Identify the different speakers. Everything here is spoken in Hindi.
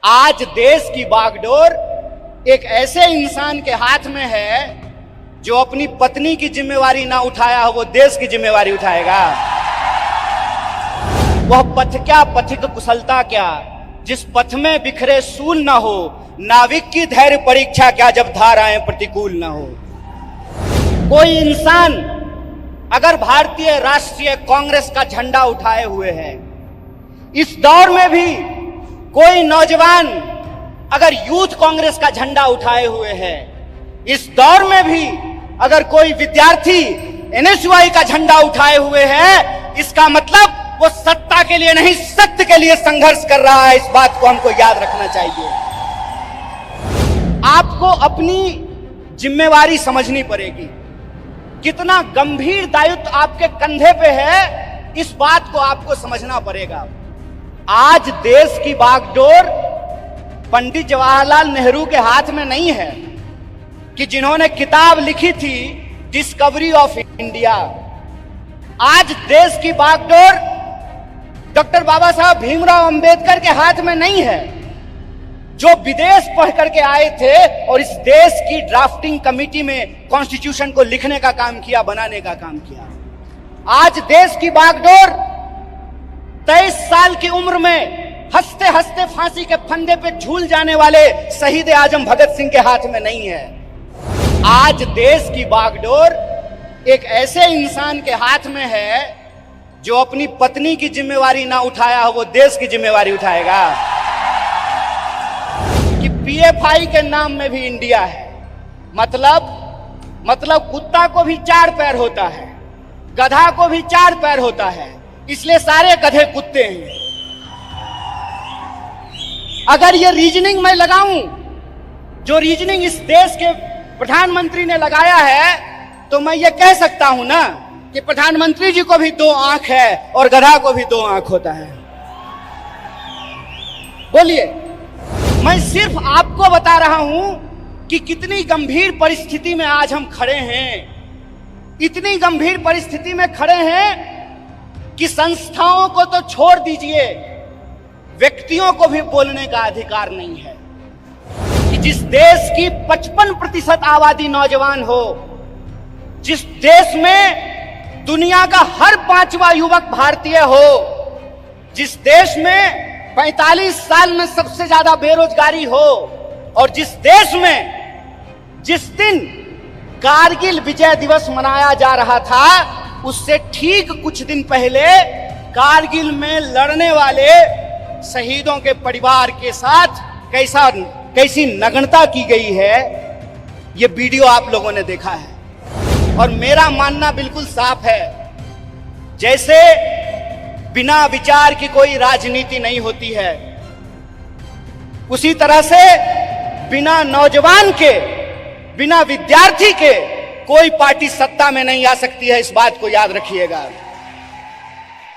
Speaker 1: आज देश की बागडोर एक ऐसे इंसान के हाथ में है जो अपनी पत्नी की जिम्मेवारी ना उठाया हो, वो देश की जिम्मेवारी उठाएगा। वह पथ क्या, पथिक कुशलता क्या, जिस पथ में बिखरे सूल ना हो, नाविक की धैर्य परीक्षा क्या, जब धाराएं प्रतिकूल ना हो। कोई इंसान अगर भारतीय राष्ट्रीय कांग्रेस का झंडा उठाए हुए है, इस दौर में भी कोई नौजवान अगर यूथ कांग्रेस का झंडा उठाए हुए है, इस दौर में भी अगर कोई विद्यार्थी एनएसयूआई का झंडा उठाए हुए है, इसका मतलब वो सत्ता के लिए नहीं, सत्य के लिए संघर्ष कर रहा है। इस बात को हमको याद रखना चाहिए। आपको अपनी जिम्मेवारी समझनी पड़ेगी। कितना गंभीर दायित्व आपके कंधे पे है, इस बात को आपको समझना पड़ेगा। आज देश की बागडोर पंडित जवाहरलाल नेहरू के हाथ में नहीं है कि जिन्होंने किताब लिखी थी डिस्कवरी ऑफ इंडिया। आज देश की बागडोर डॉक्टर बाबा साहब भीमराव अंबेडकर के हाथ में नहीं है, जो विदेश पढ़ करके आए थे और इस देश की ड्राफ्टिंग कमेटी में कॉन्स्टिट्यूशन को लिखने का काम किया, बनाने का काम किया। आज देश की बागडोर 23 साल की उम्र में हंसते हंसते फांसी के फंदे पे झूल जाने वाले शहीद आजम भगत सिंह के हाथ में नहीं है। आज देश की बागडोर एक ऐसे इंसान के हाथ में है जो अपनी पत्नी की जिम्मेवारी ना उठाया हो, वो देश की जिम्मेवारी उठाएगा। कि पीएफआई के नाम में भी इंडिया है, मतलब कुत्ता को भी 4 पैर होता है, गधा को भी 4 पैर होता है, इसलिए सारे गधे कुत्ते हैं। अगर ये रीजनिंग मैं लगाऊं, जो रीजनिंग इस देश के प्रधानमंत्री ने लगाया है, तो मैं ये कह सकता हूं ना कि प्रधानमंत्री जी को भी 2 आंख है और गधा को भी 2 आंख होता है। बोलिए, मैं सिर्फ आपको बता रहा हूं कि कितनी गंभीर परिस्थिति में आज हम खड़े हैं। इतनी गंभीर परिस्थिति में खड़े हैं कि संस्थाओं को तो छोड़ दीजिए, व्यक्तियों को भी बोलने का अधिकार नहीं है। कि जिस देश की 55% आबादी नौजवान हो, जिस देश में दुनिया का हर 5वां युवक भारतीय हो, जिस देश में 45 साल में सबसे ज्यादा बेरोजगारी हो, और जिस देश में जिस दिन कारगिल विजय दिवस मनाया जा रहा था, उससे ठीक कुछ दिन पहले कारगिल में लड़ने वाले शहीदों के परिवार के साथ कैसी नग्नता की गई है, ये वीडियो आप लोगों ने देखा है। और मेरा मानना बिल्कुल साफ है, जैसे बिना विचार की कोई राजनीति नहीं होती है, उसी तरह से बिना नौजवान के, बिना विद्यार्थी के कोई पार्टी सत्ता में नहीं आ सकती है। इस बात को याद रखिएगा।